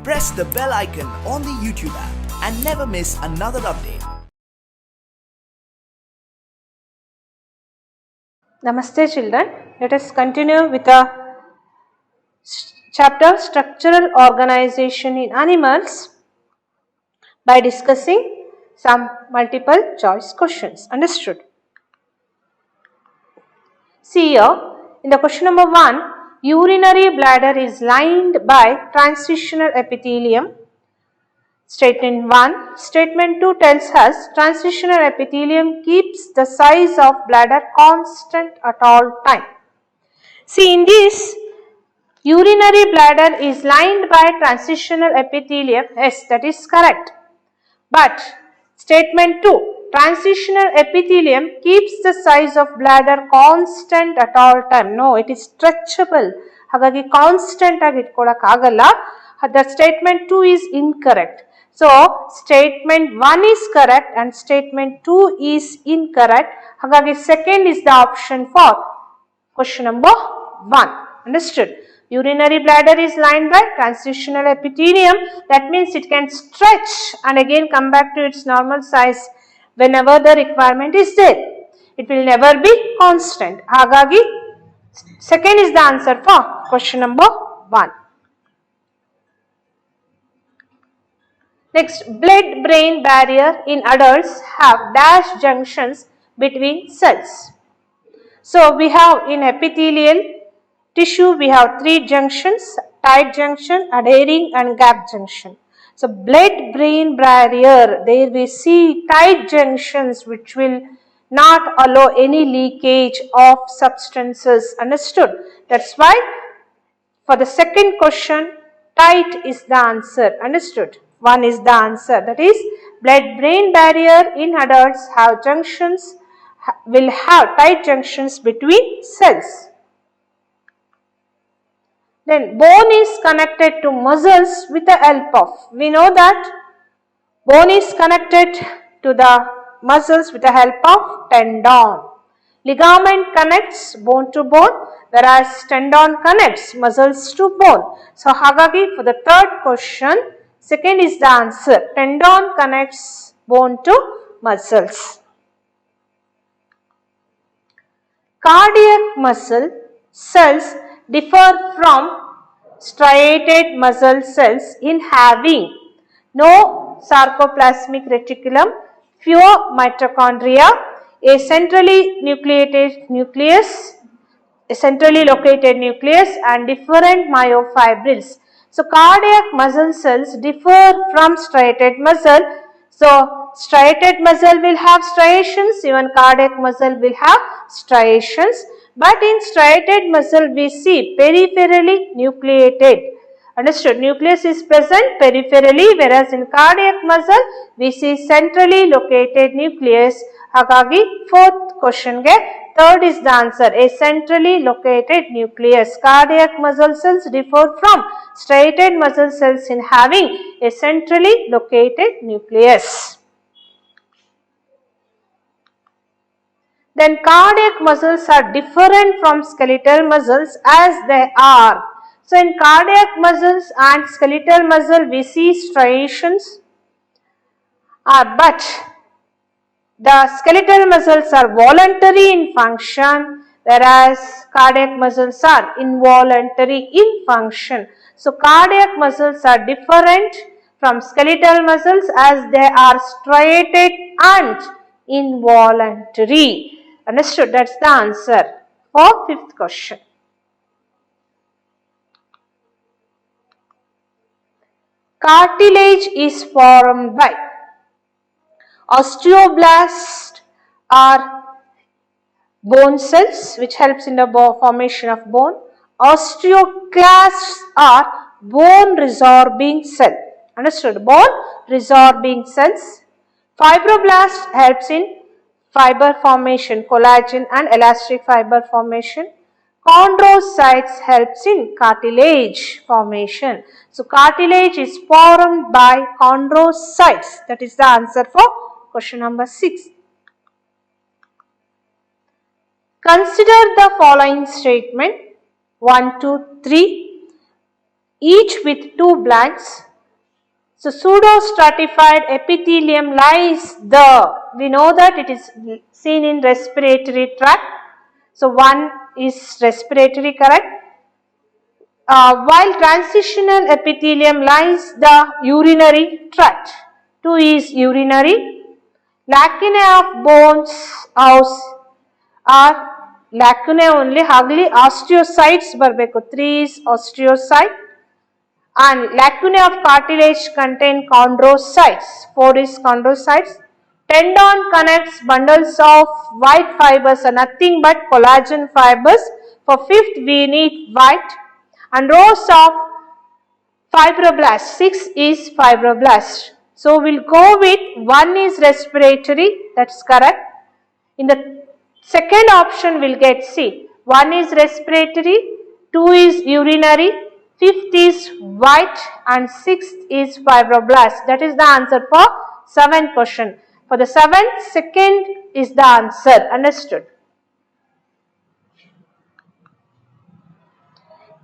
press the bell icon on the YouTube app and never miss another update. Namaste children, let us continue with the chapter Structural Organization in Animals by discussing some multiple choice questions. Understood? See here, in the question number 1, urinary bladder is lined by transitional epithelium. Statement 1. Statement 2 tells us transitional epithelium keeps the size of bladder constant at all time. See, in this, urinary bladder is lined by transitional epithelium. Yes, that is correct. But statement 2, transitional epithelium keeps the size of bladder constant at all time. No, it is stretchable. Hagagi constant agi itkodakagalla. The statement 2 is incorrect. So, statement 1 is correct and statement 2 is incorrect. Hagagi second is the option for question number 1. Understood? Urinary bladder is lined by transitional epithelium. That means it can stretch and again come back to its normal size whenever the requirement is there. It will never be constant. Hagagi, second is the answer for question number 1. Next, blood-brain barrier in adults have dash junctions between cells. So, we have in epithelial tissue, we have 3 junctions: tight junction, adhering and gap junction. So, blood-brain barrier, there we see tight junctions which will not allow any leakage of substances. Understood? That's why for the second question, tight is the answer. Understood? 1 is the answer. That is, blood-brain barrier in adults have junctions, will have tight junctions between cells. Then bone is connected to muscles with the help of. We know that bone is connected to the muscles with the help of tendon. Ligament connects bone to bone, whereas tendon connects muscles to bone. So, Hagagi, for the third question, second is the answer. Tendon connects bone to muscles. Cardiac muscle cells differ from striated muscle cells in having no sarcoplasmic reticulum, fewer mitochondria, a centrally located nucleus and different myofibrils. So, cardiac muscle cells differ from striated muscle. So, striated muscle will have striations, even cardiac muscle will have striations. But in striated muscle we see peripherally nucleated. Understood? Nucleus is present peripherally, whereas in cardiac muscle we see centrally located nucleus. Hagagi, fourth question ge third is the answer, a centrally located nucleus. Cardiac muscle cells differ from striated muscle cells in having a centrally located nucleus. Then cardiac muscles are different from skeletal muscles as they are. So, in cardiac muscles and skeletal muscle we see striations, but the skeletal muscles are voluntary in function, whereas cardiac muscles are involuntary in function. So, cardiac muscles are different from skeletal muscles as they are striated and involuntary. Understood? That's the answer for fifth question. Cartilage is formed by osteoblasts are bone cells which helps in the formation of bone. Osteoclasts are bone resorbing cell. Understood? Bone resorbing cells. Fibroblast helps in fiber formation, collagen and elastic fiber formation. Chondrocytes helps in cartilage formation. So, cartilage is formed by chondrocytes. That is the answer for question number 6. Consider the following statement 1, 2, 3, each with 2 blanks. So pseudostratified epithelium lies we know that it is seen in respiratory tract. So 1 is respiratory, correct. While transitional epithelium lies the urinary tract. 2 is urinary. Lacunae of bones house are lacunae only, hardly osteocytes barbeku. 3 is osteocyte. And lacunae of cartilage contain chondrocytes. 4 is chondrocytes. Tendon connects bundles of white fibers are nothing but collagen fibers. For 5th we need white. And rows of fibroblasts. 6 is fibroblast. So we will go with 1 is respiratory, that is correct. In the second option we will get C. 1 is respiratory, 2 is urinary, 5th is white and 6th is fibroblast. That is the answer for 7th question. For the 7th, second is the answer. Understood?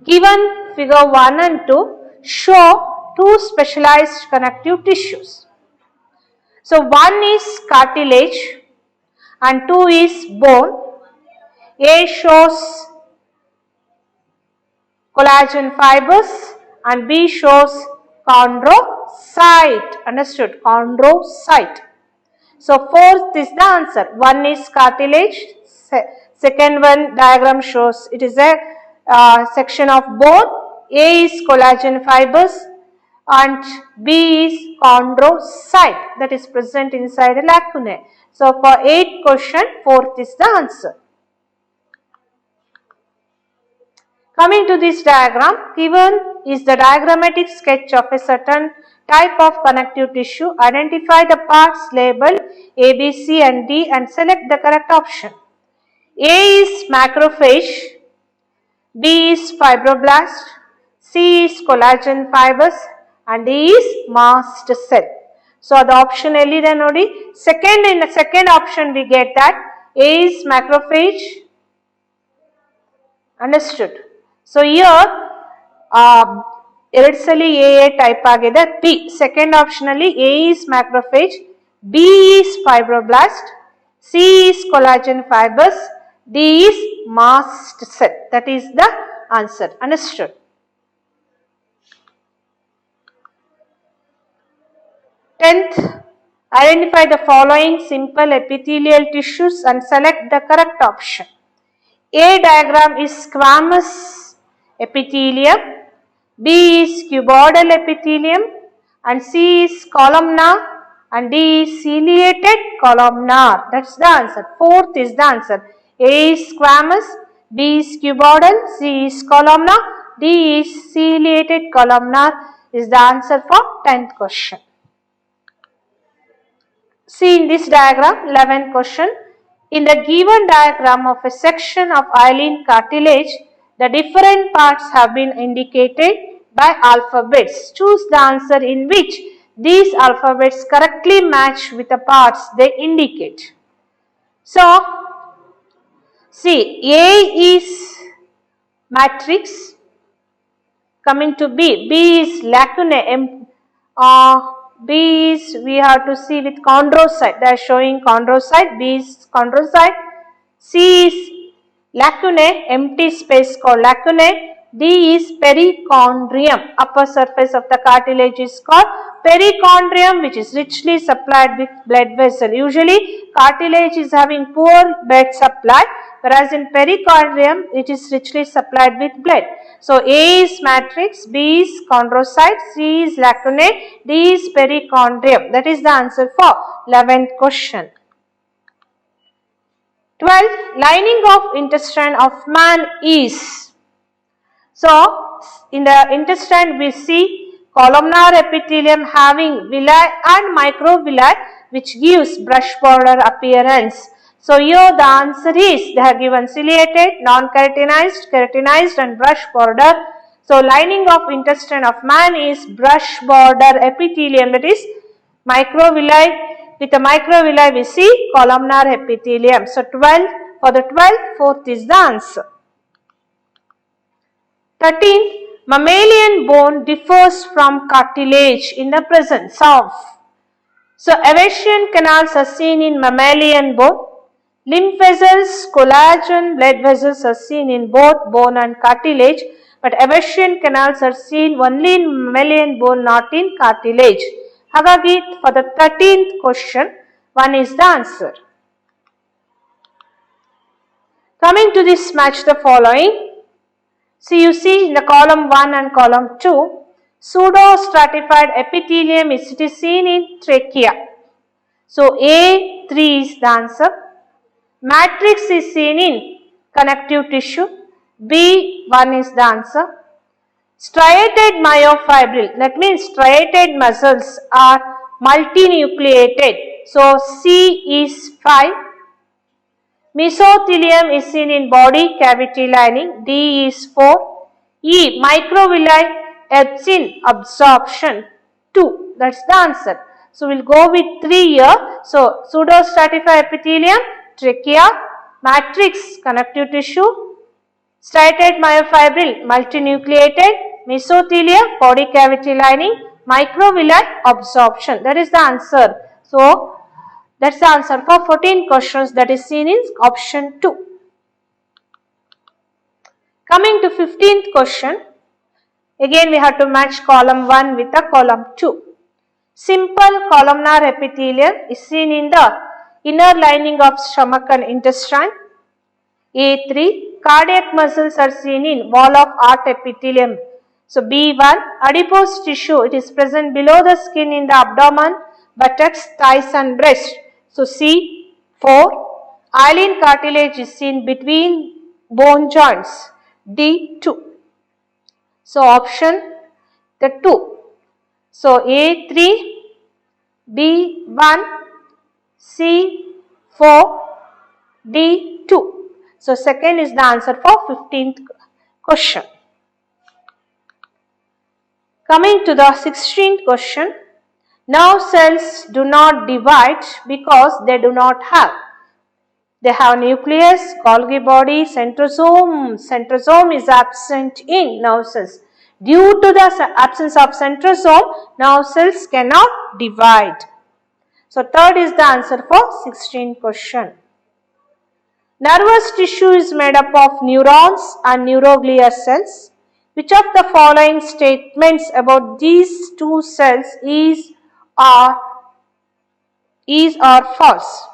Given figure 1 and 2 show 2 specialized connective tissues. So 1 is cartilage and 2 is bone. A shows collagen fibers and B shows chondrocyte. Understood? Chondrocyte. So 4th is the answer. 1 is cartilage. Second one diagram shows it is a section of bone. A is collagen fibers and B is chondrocyte that is present inside a lacunae. So for 8th question, 4th is the answer. Coming to this diagram, given is the diagrammatic sketch of a certain type of connective tissue. Identify the parts labeled A, B, C and D and select the correct option. A is macrophage, B is fibroblast, C is collagen fibers and D is mast cell. So the option L then nodi. In the second option we get that A is macrophage. Understood? So here ಎರಡ್ಸಲಿ A type ಆಗಿದೆ. B second optionally A is macrophage, B is fibroblast, C is collagen fibers, D is mast cell. That is the answer. Understood? Tenth, identify the following simple epithelial tissues and select the correct option. A diagram is squamous epithelium, B is cuboidal epithelium and C is columnar and D is ciliated columnar. That is the answer. 4th is the answer. A is squamous, B is cuboidal, C is columnar, D is ciliated columnar is the answer for 10th question. See in this diagram, 11th question. In the given diagram of a section of hyaline cartilage, the different parts have been indicated by alphabets. Choose the answer in which these alphabets correctly match with the parts they indicate. So, see, A is matrix. Coming to B, B is lacunae. B is, we have to see with chondrocyte. They are showing chondrocyte. B is chondrocyte. C is lacunae, empty space called lacunae. D is perichondrium. Upper surface of the cartilage is called perichondrium, which is richly supplied with blood vessel. Usually cartilage is having poor blood supply, whereas in perichondrium it is richly supplied with blood. So A is matrix, B is chondrocyte, C is lacunae, D is perichondrium. That is the answer for 11th question. 12. Lining of intestine of man is. So in the intestine we see columnar epithelium having villi and microvilli which gives brush border appearance. So here the answer is, they have given ciliated, non-keratinized, keratinized and brush border. So lining of intestine of man is brush border epithelium, that is microvilli. With the microvilli we see columnar epithelium. So 12, for the 12th, 4th is the answer. 13. Mammalian bone differs from cartilage in the presence of. So, Awasian canals are seen in mammalian bone. Lymph vessels, collagen, blood vessels are seen in both bone and cartilage, but Awasian canals are seen only in mammalian bone, not in cartilage. Hagagi, for the 13th question, 1 is the answer. Coming to this, match the following. So, you see in the column 1 and column 2, pseudo-stratified epithelium is seen in trachea. So, A3 is the answer. Matrix is seen in connective tissue. B1 is the answer. Striated myofibril, that means striated muscles are multinucleated. So, C is 5. Mesothelium is seen in body cavity lining. D is 4. E. Microvilli helps in absorption. 2. That's the answer. So, we'll go with 3 here. So, pseudostratified epithelium, trachea, matrix, connective tissue, striated myofibril, multinucleated, mesothelium, body cavity lining, microvilli, absorption. That is the answer. So, that's the answer for 14 questions, that is seen in option 2. Coming to 15th question, again we have to match column 1 with the column 2. Simple columnar epithelium is seen in the inner lining of stomach and intestine. A3. Cardiac muscles are seen in wall of heart epithelium. So, B1. Adipose tissue, it is present below the skin in the abdomen, buttocks, thighs and breast. So, C4. Hyaline cartilage is seen between bone joints. D2. So, option the 2. So, A3, B1, C4, D2. So, second is the answer for 15th question. Coming to the 16th question. Nerve cells do not divide because they do not have. They have nucleus, Golgi body, centrosome. Centrosome is absent in nerve cells. Due to the absence of centrosome, nerve cells cannot divide. So, third is the answer for 16th question. Nervous tissue is made up of neurons and neuroglial cells. Which of the following statements about these two cells is or false?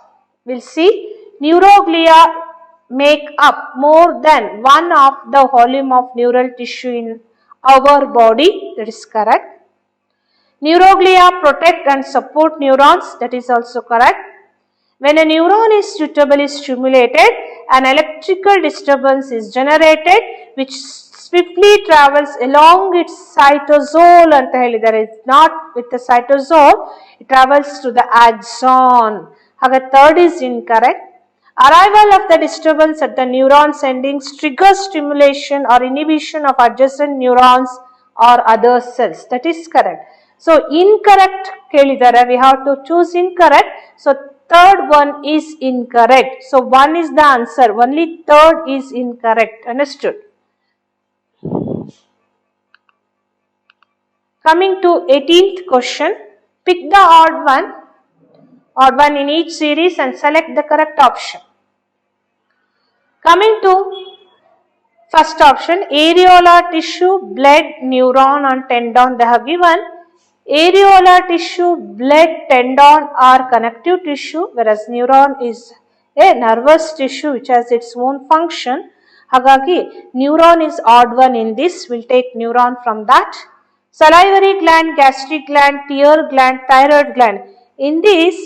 We'll see. Neuroglia make up more than one of the volume of neural tissue in our body. That is correct. Neuroglia protect and support neurons. That is also correct. When a neuron is suitably stimulated, an electrical disturbance is generated which swiftly travels along its cytosol and there is not with the cytosol, it travels to the axon. However, third is incorrect. Arrival of the disturbance at the neuron's endings triggers stimulation or inhibition of adjacent neurons or other cells. That is correct. So, incorrect kelidare, we have to choose incorrect. So, third one is incorrect. So, 1 is the answer, only third is incorrect. Understood? Coming to 18th question, pick the odd one in each series and select the correct option. Coming to first option, areolar tissue, blood, neuron and tendon, they have given. Areolar tissue, blood, tendon are connective tissue, whereas neuron is a nervous tissue which has its own function. Hagagi, neuron is odd one in this, we'll take neuron from that. Salivary gland, gastric gland, tear gland, thyroid gland. In this,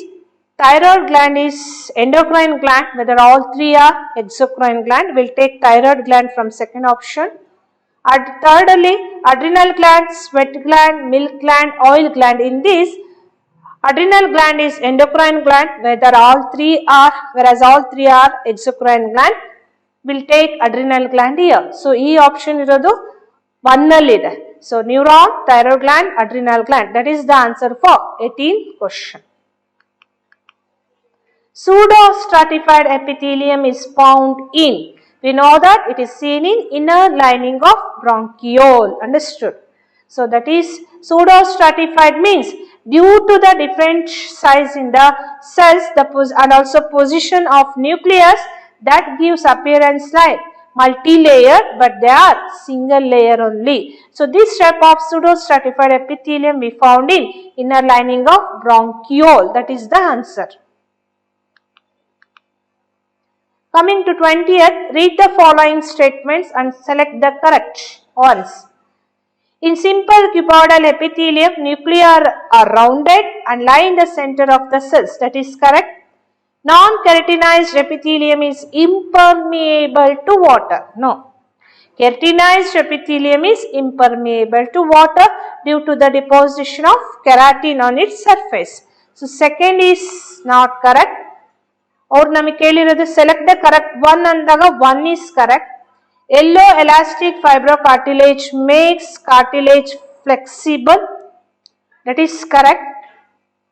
thyroid gland is endocrine gland, whether all three are exocrine gland. We'll take thyroid gland from second option. Thirdly, adrenal gland, sweat gland, milk gland, oil gland. In this, adrenal gland is endocrine gland, whether all three are, whereas all three are exocrine gland. We'll take adrenal gland here. So, E option irodu 1 allide. So, neuron, thyroid gland, adrenal gland. That is the answer for 18th question. Pseudo-stratified epithelium is found in We know that it is seen in inner lining of bronchiole. Understood? So that is pseudo-stratified means due to the different size in the cells and also position of nucleus, that gives appearance like multi-layer, but they are single layer only. So this type of pseudo-stratified epithelium we found in inner lining of bronchiole. That is the answer. Coming to 20th, read the following statements and select the correct ones. In simple cuboidal epithelium, nuclei are rounded and lie in the center of the cells. That is correct. Non-keratinized epithelium is impermeable to water. No. Keratinized epithelium is impermeable to water due to the deposition of keratin on its surface. So, second is not correct. Or select the correct one andaga one is correct. Yellow elastic fibrocartilage makes cartilage flexible. That is correct.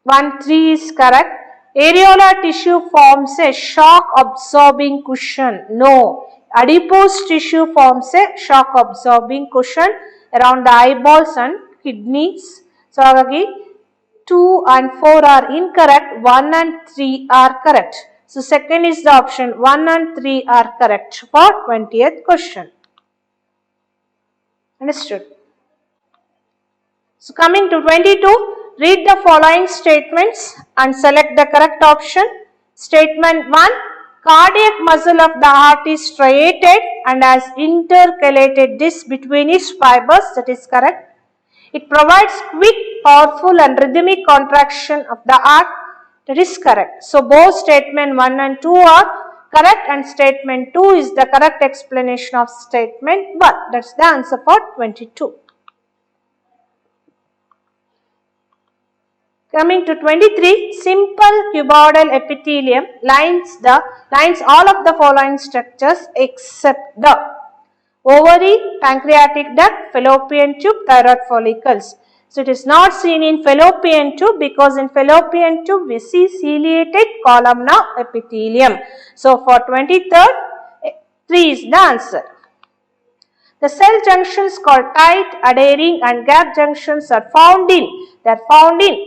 1-3 is correct. Areolar tissue forms a shock absorbing cushion. No. Adipose tissue forms a shock absorbing cushion around the eyeballs and kidneys. So, 2 and 4 are incorrect. 1 and 3 are correct. So, second is the option 1 and 3 are correct for 20th question. Understood? So, coming to 22, read the following statements and select the correct option. Statement 1, cardiac muscle of the heart is striated and has intercalated disc between its fibers. That is correct. It provides quick, powerful and rhythmic contraction of the heart. That is correct. So, both statement 1 and 2 are correct and statement 2 is the correct explanation of statement 1. That is the answer for 22. Coming to 23, simple cuboidal epithelium lines all of the following structures except the ovary, pancreatic duct, fallopian tube, thyroid follicles. So, it is not seen in fallopian tube because in fallopian tube we see ciliated columnar epithelium. So, for 23rd, 3 is the answer. The cell junctions called tight, adhering and gap junctions are found in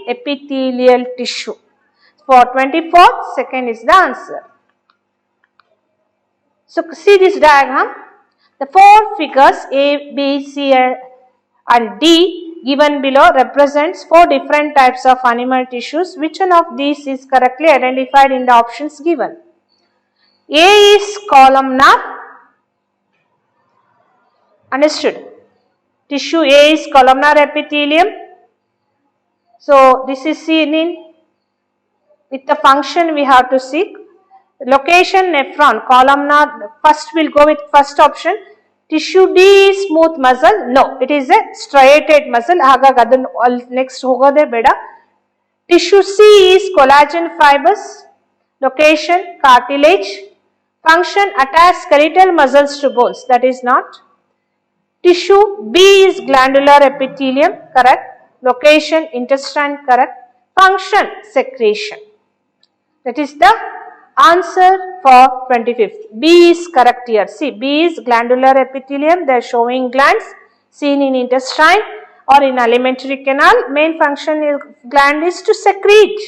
epithelial tissue. For 24th, second is the answer. So, see this diagram. The 4 figures A, B, C and D given below represents 4 different types of animal tissues. Which one of these is correctly identified in the options given? A is columnar. Understood? Tissue A is columnar epithelium. So, this is seen in with the function we have to seek. Location nephron, columnar, first we will go with first option. Tissue D is smooth muscle. No, it is a striated muscle. Next hogode beda. Tissue C is collagen fibers. Location cartilage. Function attach skeletal muscles to bones. That is not. Tissue B is glandular epithelium. Correct. Location intestine. Correct. Function secretion. That is the answer for 25th. B is correct here. See, B is glandular epithelium. They are showing glands seen in intestine or in alimentary canal. Main function of gland is to secrete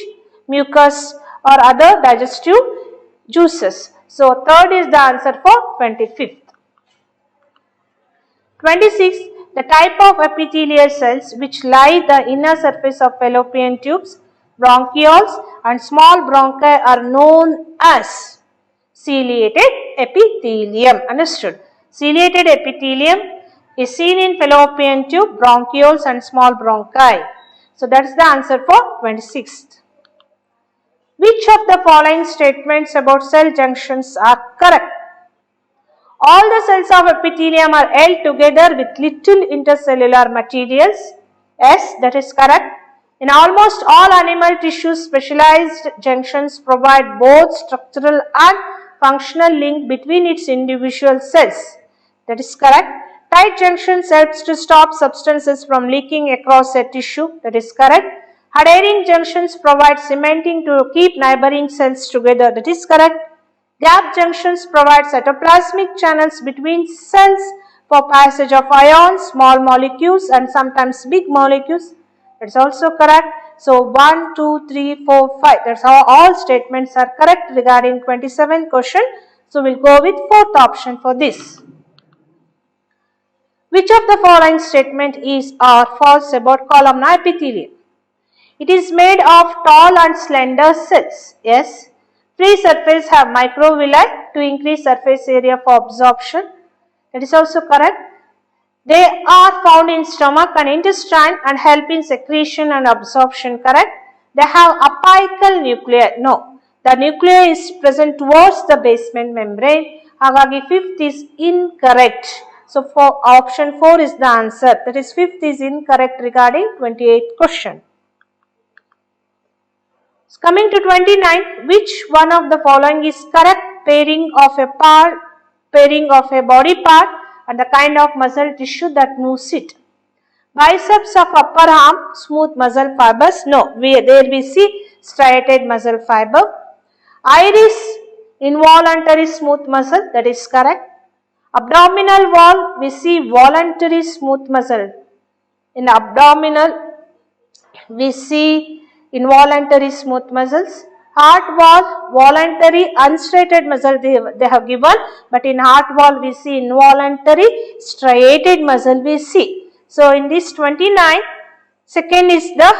mucus or other digestive juices. So, third is the answer for 25th. 26. The type of epithelial cells which lie the inner surface of fallopian tubes, bronchioles and small bronchi are known as ciliated epithelium. Understood? Ciliated epithelium is seen in fallopian tube, bronchioles and small bronchi. So, that is the answer for 26th. Which of the following statements about cell junctions are correct? All the cells of epithelium are held together with little intercellular materials. Yes, that is correct. In almost all animal tissues, specialized junctions provide both structural and functional link between its individual cells. That is correct. Tight junctions helps to stop substances from leaking across a tissue. That is correct. Adhering junctions provide cementing to keep neighboring cells together. That is correct. Gap junctions provide cytoplasmic channels between cells for passage of ions, small molecules and sometimes big molecules. That's also correct. So 1, 2, 3, 4, 5. That's how all statements are correct regarding 27 question. So we'll go with fourth option for this. Which of the following statement is or false about columnar epithelium? It is made of tall and slender cells. Yes. Free surface have microvilli to increase surface area for absorption. That is also correct. They are found in stomach and intestine and help in secretion and absorption. Correct. They have apical nuclei. No. The nuclei is present towards the basement membrane. Hagagi fifth is incorrect. So for option 4 is the answer. That is fifth is incorrect regarding 28th question. Coming to 29, which one of the following is correct pairing of a body part and the kind of muscle tissue that moves it? Biceps of upper arm, smooth muscle fibers. No, there we see striated muscle fiber. Iris, involuntary smooth muscle. That is correct. Abdominal wall, we see voluntary smooth muscle. In abdominal, we see involuntary smooth muscles. Heart wall, voluntary unstriated muscle they have given, but in heart wall we see involuntary striated muscle we see. So in this 29, second is the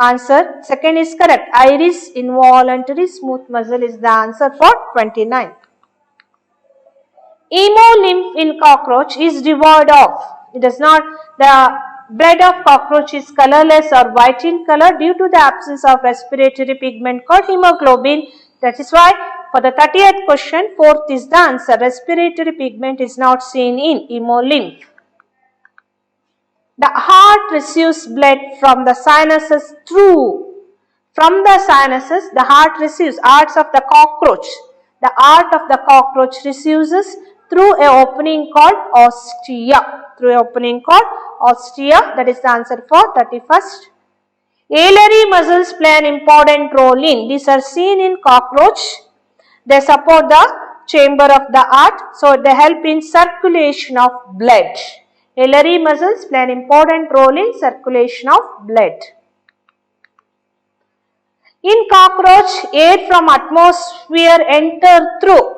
answer. Second is correct. Iris involuntary smooth muscle is the answer for 29. Hemolymph in cockroach is devoid of. It does not, the blood of cockroach is colorless or white in color due to the absence of respiratory pigment called hemoglobin. That is why for the 30th question, fourth is the answer. Respiratory pigment is not seen in hemolymph. The heart receives blood from the sinuses through. From the sinuses, the heart receives hearts of the cockroach. The heart of the cockroach receives through an opening called ostia. Through an opening called ostia. That is the answer for 31st. Alary muscles play an important role in. These are seen in cockroach. They support the chamber of the heart. So they help in circulation of blood. Alary muscles play an important role in circulation of blood. In cockroach, air from atmosphere enter through.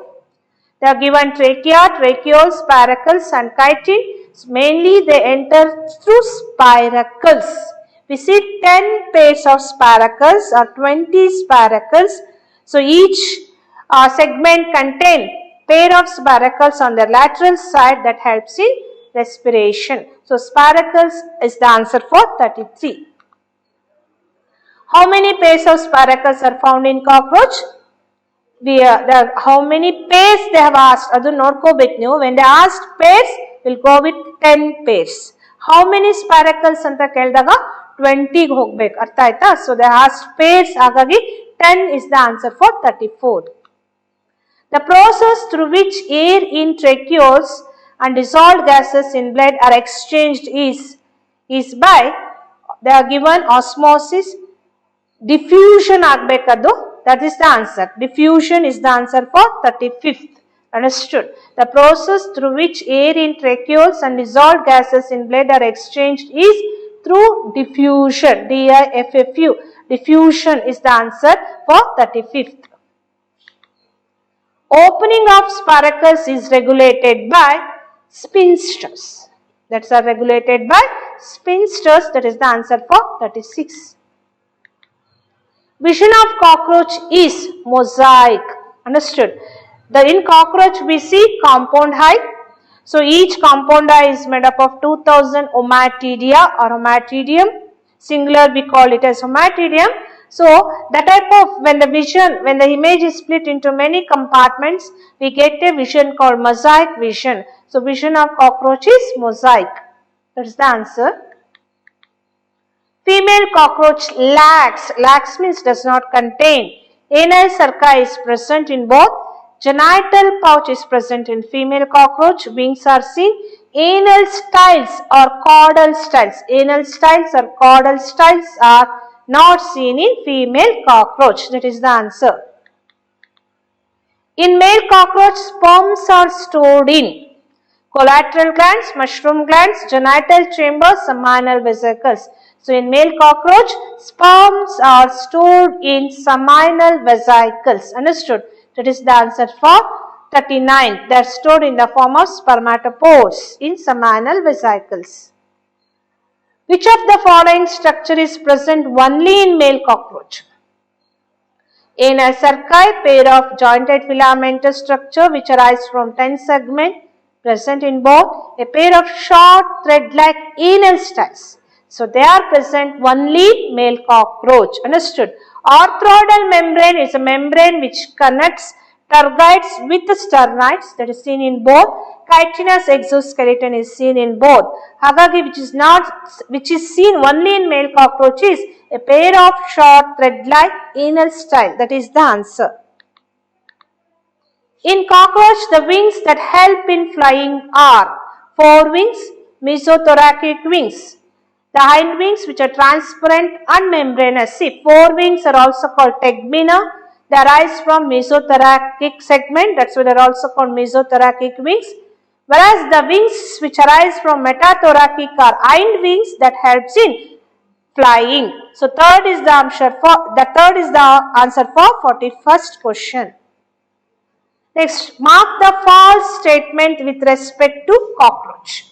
They are given trachea, tracheoles, spiracles and chitin. Mainly they enter through spiracles. We see 10 pairs of spiracles or 20 spiracles. So each segment contains pair of spiracles on the lateral side that helps in respiration. So spiracles is the answer for 33. How many pairs of spiracles are found in cockroach? How many pairs they have asked? Adu nodkobeku ನೀವು. When they asked pairs, we'll go with 10 pairs. How many spiracles ಅಂತ ಕೇಳಿದಾಗ 20 ಗೆ ಹೋಗಬೇಕು. ಅರ್ಥ ಆಯ್ತಾ? So they asked pairs, ಹಾಗಾಗಿ 10 is the answer for 34. The process through which air in tracheoles and dissolved gases in blood are exchanged is by, they are given osmosis, diffusion ಆಗಬೇಕದು. That is the answer. Diffusion is the answer for 35th. Understood? The process through which air in tracheoles and dissolved gases in blood are exchanged is through diffusion. D-I-F-F-U. Diffusion is the answer for 35th. Opening of spiracles is regulated by spinsters. That's are regulated by spinsters. That is the answer for 36. Vision of cockroach is mosaic. Understood? In cockroach we see compound eye. So each compound eye is made up of 2000 ommatidia or ommatidium. Singular we call it as ommatidium. So the type of, when the image is split into many compartments, we get a vision called mosaic vision. So vision of cockroach is mosaic. That is the answer. Female cockroach lacks. Lacks means does not contain. Anal sulci is present in both. Genital pouch is present in female cockroach. Wings are seen. Anal styles or caudal styles. Anal styles or caudal styles are not seen in female cockroach. That is the answer. In male cockroach, sperms are stored in collateral glands, mushroom glands, genital chambers, seminal vesicles. So in male cockroach, sperms are stored in seminal vesicles. Understood? That is the answer for 39. They are stored in the form of spermatopods in seminal vesicles. Which of the following structure is present only in male cockroach? In a cerci, pair of jointed filamentous structure which arise from 10 segments present in both, a pair of short thread-like anal styles. So they are present only male cockroach. Understood? Arthroidal membrane is a membrane which connects tergites with the sternites, that is seen in both. Chitinous exoskeleton is seen in both. Hagagi, which is seen only in male cockroaches, a pair of short thread-like anal style. That is the answer. In cockroach, the wings that help in flying are forewings, mesothoracic wings. The hind wings, which are transparent and membranous. See, forewings are also called tegmina. They arise from mesothoracic segment. That's why they are also called mesothoracic wings. Whereas the wings which arise from metathoracic are hind wings that helps in flying. So third is the answer for 41st question. Next, mark the false statement with respect to cockroach.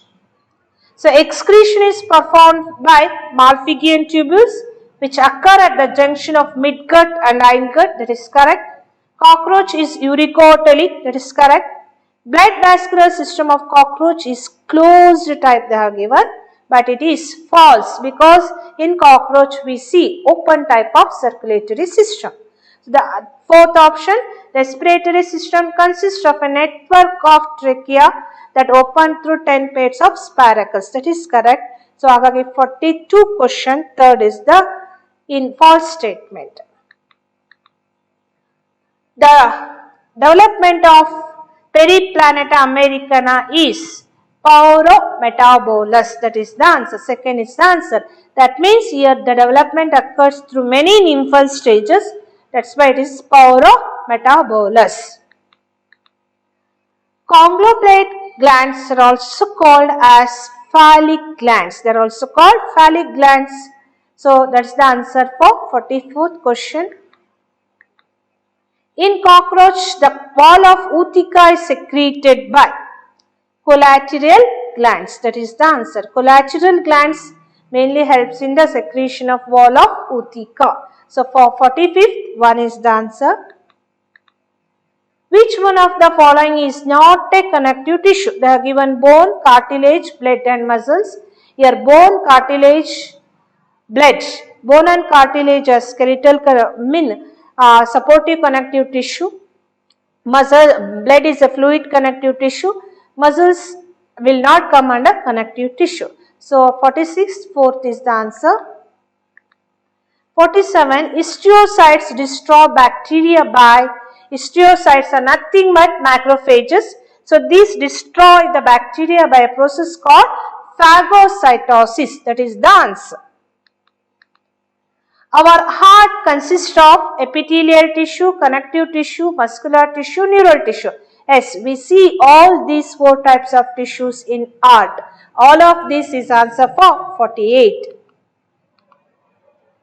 So excretion is performed by Malpighian tubules which occur at the junction of midgut and hindgut. That is correct. Cockroach is uricotelic. That is correct. Blood vascular system of cockroach is closed type they have given, but it is false because in cockroach we see open type of circulatory system. So the fourth option, respiratory system consists of a network of trachea that open through 10 pairs of spiracles. That is correct. So ಹಾಗಾಗಿ 42 question, third is the false statement. The development of Periplaneta americana is paurometabolous. That is the answer. Second is the answer. That means here the development occurs through many nymphal stages. That's why it is paurometabolous. Conglobulate glands are also called as phallic glands. They are also called phallic glands. So that's the answer for 44th question. In cockroach, the wall of Utica is secreted by collateral glands. That is the answer. Collateral glands mainly helps in the secretion of wall of Utica. So for 45th, one is the answer. Which one of the following is not a connective tissue? They have given bone, cartilage, blood and muscles. Here bone, cartilage, blood. Bone and cartilage are skeletal supportive connective tissue. Blood is a fluid connective tissue. Muscles will not come under connective tissue. So 46th, fourth is the answer. 47, histiocytes destroy bacteria by, histiocytes are nothing but macrophages. So these destroy the bacteria by a process called phagocytosis. That is the answer. Our heart consists of epithelial tissue, connective tissue, muscular tissue, neural tissue. Yes, we see all these four types of tissues in heart. All of this is answer for 48.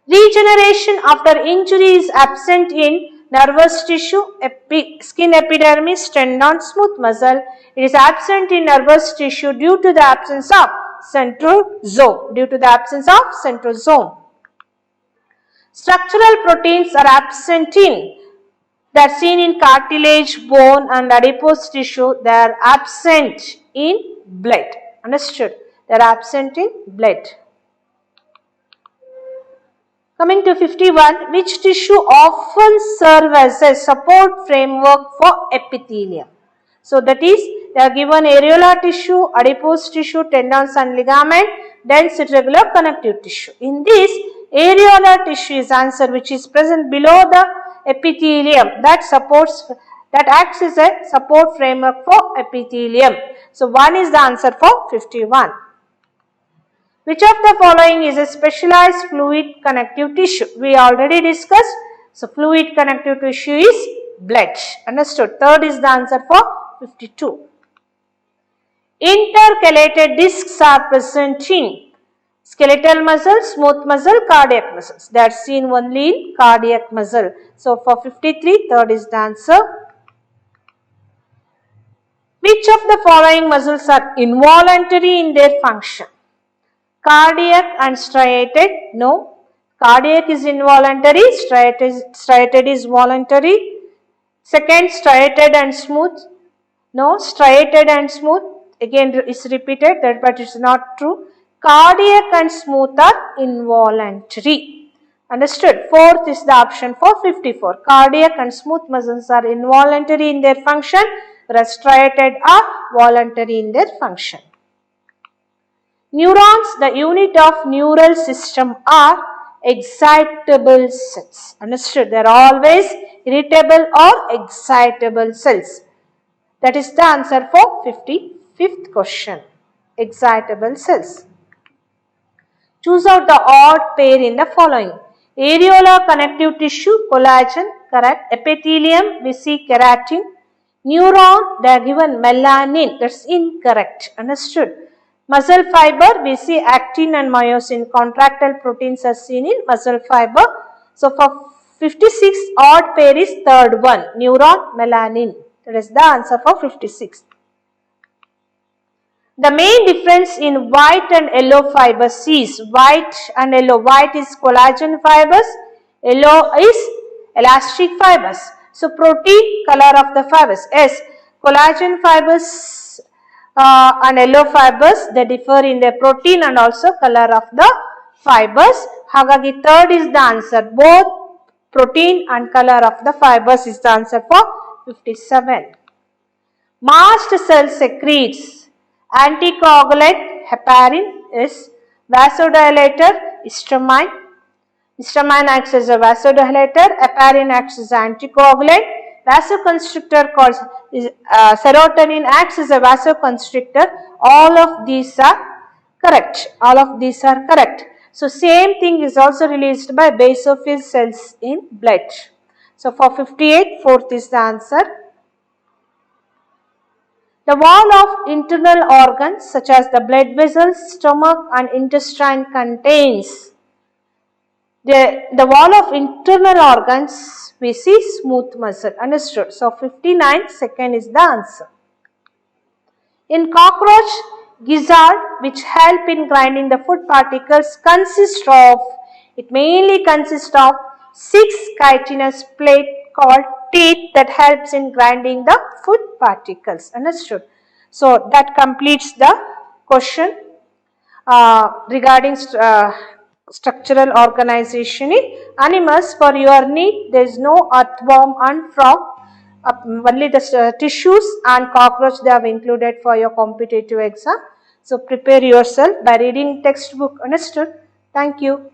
Regeneration after injury is absent in nervous tissue, skin epidermis, tendon, smooth muscle. It is absent in nervous tissue due to the absence of centrosome. Structural proteins are absent in, they are seen in cartilage, bone and adipose tissue. They are absent in blood. Understood? They are absent in blood. Coming to 51, which tissue often serve as a support framework for epithelium? So that is, they are given areolar tissue, adipose tissue, tendons and ligament, dense irregular connective tissue. In this, areolar tissue is answer which is present below the epithelium that acts as a support framework for epithelium. So 1 is the answer for 51. Which of the following is a specialized fluid connective tissue? We already discussed. So fluid connective tissue is blood. Understood? Third is the answer for 52. Intercalated discs are present in skeletal muscle, smooth muscle, cardiac muscles. They are seen only in cardiac muscle. So for 53, third is the answer. Which of the following muscles are involuntary in their function? Cardiac and striated? No. Cardiac is involuntary, striated is voluntary. Second, striated and smooth? No. Striated and smooth again is repeated, that but it's not true. Cardiac and smooth are involuntary. Understood? Fourth is the option for 54. Cardiac and smooth muscles are involuntary in their function, whereas striated are voluntary in their function. Neurons, the unit of neural system, are excitable cells. Understood? They are always irritable or excitable cells. That is the answer for 55th question. Excitable cells. Choose out the odd pair in the following. Areolar connective tissue, collagen, correct. Epithelium, we see keratin. Neuron, they are given melanin, that's incorrect. Understood? Muscle fiber, we see actin and myosin. Contractile proteins are seen in muscle fiber. So for 56, odd pair is third one, neuron, melanin. That is the answer for 56. The main difference in white and yellow fibers is white and yellow. White is collagen fibers, yellow is elastic fibers. So protein, color of the fibers. Yes, collagen fibers and yellow fibers, they differ in their protein and also color of the fibers. Hagagi third is the answer. Both protein and color of the fibers is the answer for 57. Mast cell secretes anticoagulant, heparin is vasodilator, histamine. Histamine acts as a vasodilator, heparin acts as an anticoagulant. Vasoconstrictor called serotonin acts as a vasoconstrictor. All of these are correct. All of these are correct. So same thing is also released by basophil cells in blood. So for 58, fourth is the answer. The wall of internal organs such as the blood vessels, stomach and intestine contains. The wall of internal organs, we see smooth muscle. Understood? So 59, second is the answer. In cockroach, gizzard, which help in grinding the food particles, mainly consists of 6 chitinous plate called teeth that helps in grinding the food particles. Understood? So that completes the question regarding structural organization in animals. For your need, there is no earthworm and frog. Only the tissues and cockroach they have included for your competitive exam. So prepare yourself by reading textbook. Understood? Thank you.